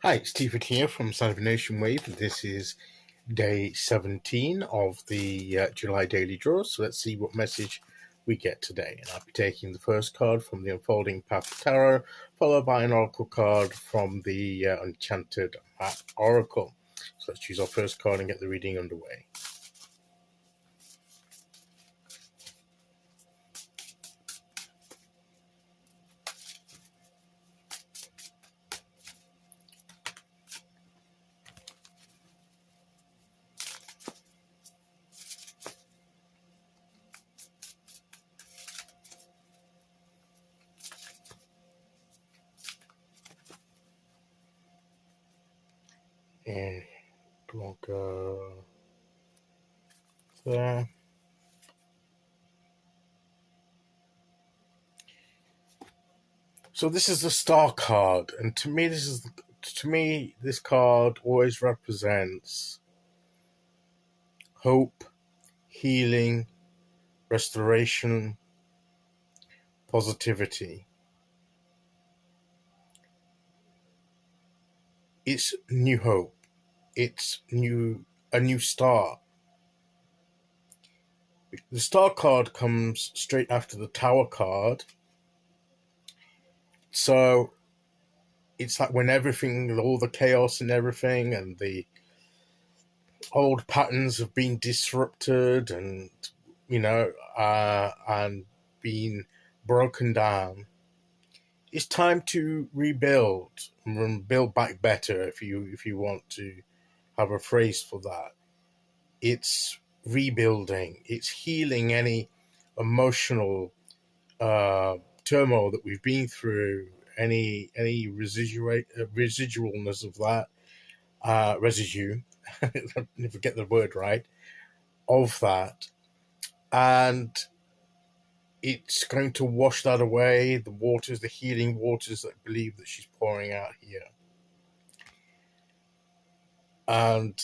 Hi, it's Stephen here from Sound of a Nation Wave. This is day 17 of the July Daily Draw. So let's see what message we get today. And I'll be taking the first card from the Unfolding Path of Tarot, followed by an Oracle card from the Enchanted Map Oracle. So let's choose our first card and get the reading underway. And we'll go there. So this is the Star card, and to me this card always represents hope, healing, restoration, positivity. It's new hope. It's a new start. The Star card comes straight after the Tower card. So it's like when everything, all the chaos and everything, and the old patterns have been disrupted and, and been broken down. It's time to rebuild and build back better, if you want to have a phrase for that. It's rebuilding. It's healing any emotional turmoil that we've been through, any residualness of that, residue. I never get the word right, of that, and it's going to wash that away. The waters, the healing waters that I believe that she's pouring out here. And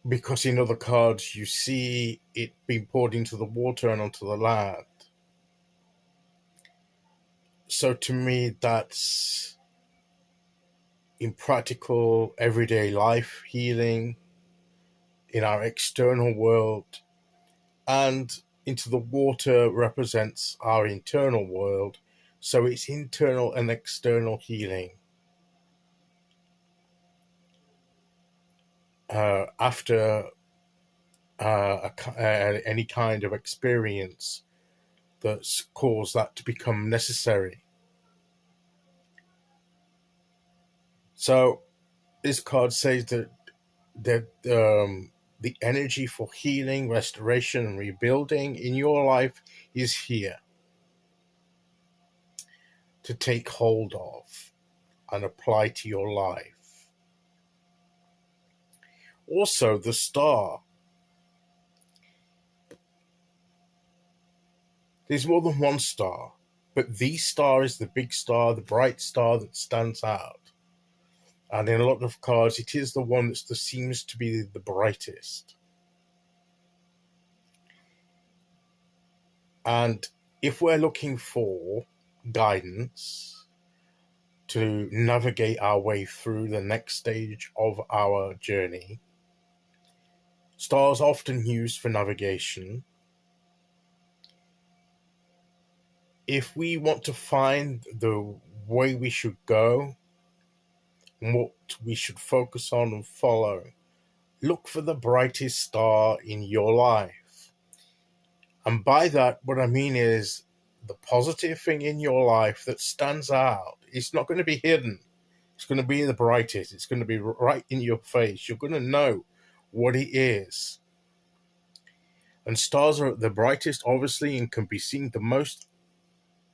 because in other cards you see it being poured into the water and onto the land. So to me, that's in practical everyday life healing, in our external world, and into the water represents our internal world. So it's internal and external healing. After any kind of experience that's caused that to become necessary. So this card says that the energy for healing, restoration, and rebuilding in your life is here to take hold of and apply to your life. Also, the Star. There's more than one star, but the star is the big star, the bright star that stands out. And in a lot of cards, it is the one that seems to be the brightest. And if we're looking for guidance to navigate our way through the next stage of our journey, stars are often used for navigation. If we want to find the way we should go, and what we should focus on and follow, look for the brightest star in your life. And by that, what I mean is the positive thing in your life that stands out. It's not going to be hidden. It's going to be the brightest. It's going to be right in your face. You're going to know what it is. And stars are the brightest, obviously, and can be seen the most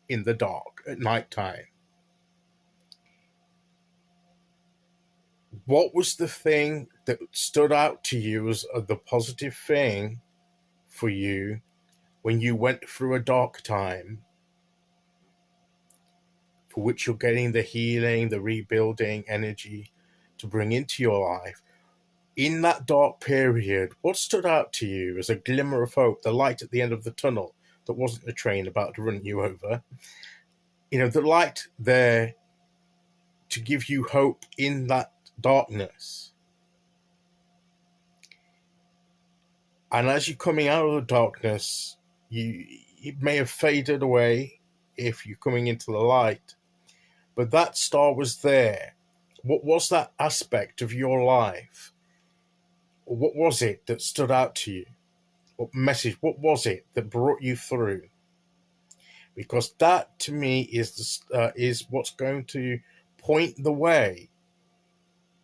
in the dark at night time. What was the thing that stood out to you as the positive thing for you when you went through a dark time, for which you're getting the healing, the rebuilding energy to bring into your life? In that dark period, what stood out to you as a glimmer of hope, the light at the end of the tunnel, that wasn't a train about to run you over. The light there to give you hope in that darkness. And as you're coming out of the darkness, it may have faded away if you're coming into the light, but that star was there. What was that aspect of your life? What was it that stood out to you? What message? What was it that brought you through? Because that, to me, is what's going to point the way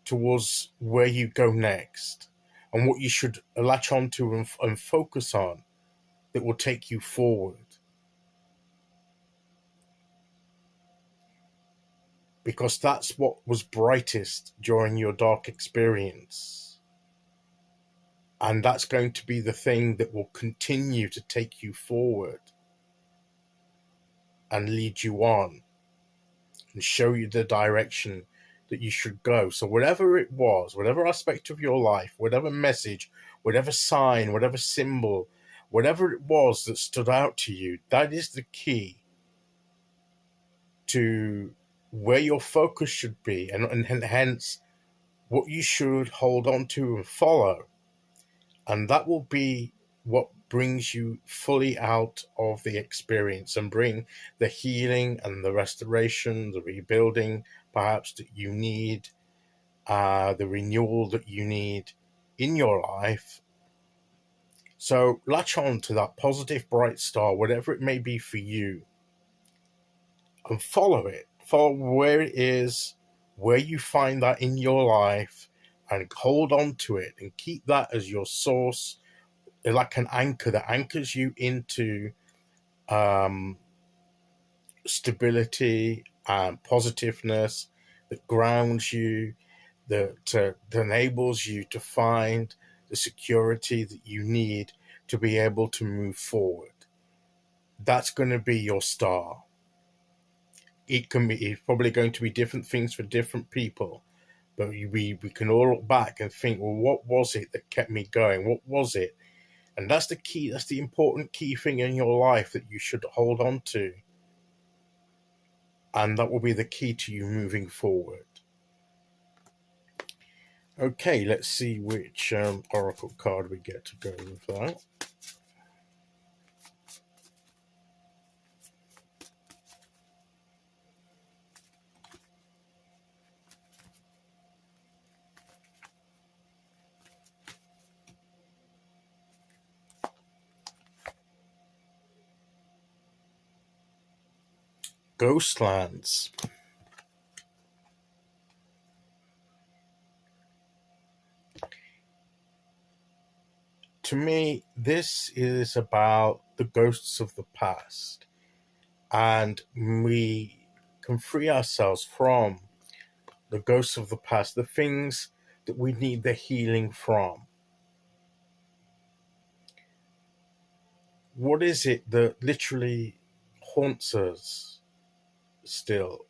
towards where you go next, and what you should latch onto and focus on that will take you forward. Because that's what was brightest during your dark experience. And that's going to be the thing that will continue to take you forward and lead you on and show you the direction that you should go. So whatever it was, whatever aspect of your life, whatever message, whatever sign, whatever symbol, whatever it was that stood out to you, that is the key to where your focus should be, and hence what you should hold on to and follow. And that will be what brings you fully out of the experience and bring the healing and the restoration, the rebuilding perhaps that you need, the renewal that you need in your life. So latch on to that positive bright star, whatever it may be for you, and follow it. Follow where it is, where you find that in your life, and hold on to it and keep that as your source, like an anchor that anchors you into stability and positiveness, that grounds you, that enables you to find the security that you need to be able to move forward. That's going to be your star. It's probably going to be different things for different people, but we can all look back and think, well, what was it that kept me going? What was it? And that's the key. That's the important key thing in your life that you should hold on to. And that will be the key to you moving forward. Okay, let's see which oracle card we get to go with that. Ghostlands. To me, this is about the ghosts of the past, and we can free ourselves from the ghosts of the past, the things that we need the healing from. What is it that literally haunts us still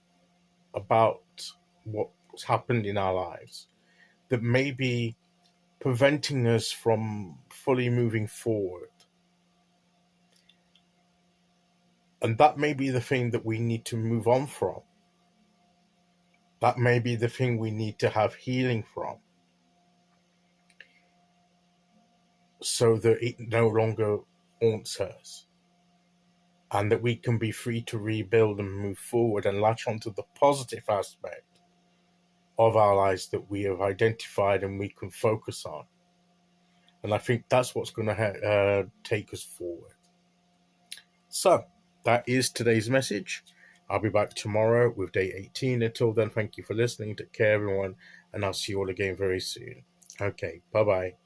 about what's happened in our lives that may be preventing us from fully moving forward? And that may be the thing that we need to move on from. That may be the thing we need to have healing from, so that it no longer haunts us, and that we can be free to rebuild and move forward and latch onto the positive aspect of our lives that we have identified and we can focus on. And I think that's what's going to take us forward. So that is today's message. I'll be back tomorrow with day 18. Until then, thank you for listening. Take care, everyone, and I'll see you all again very soon. Okay, bye-bye.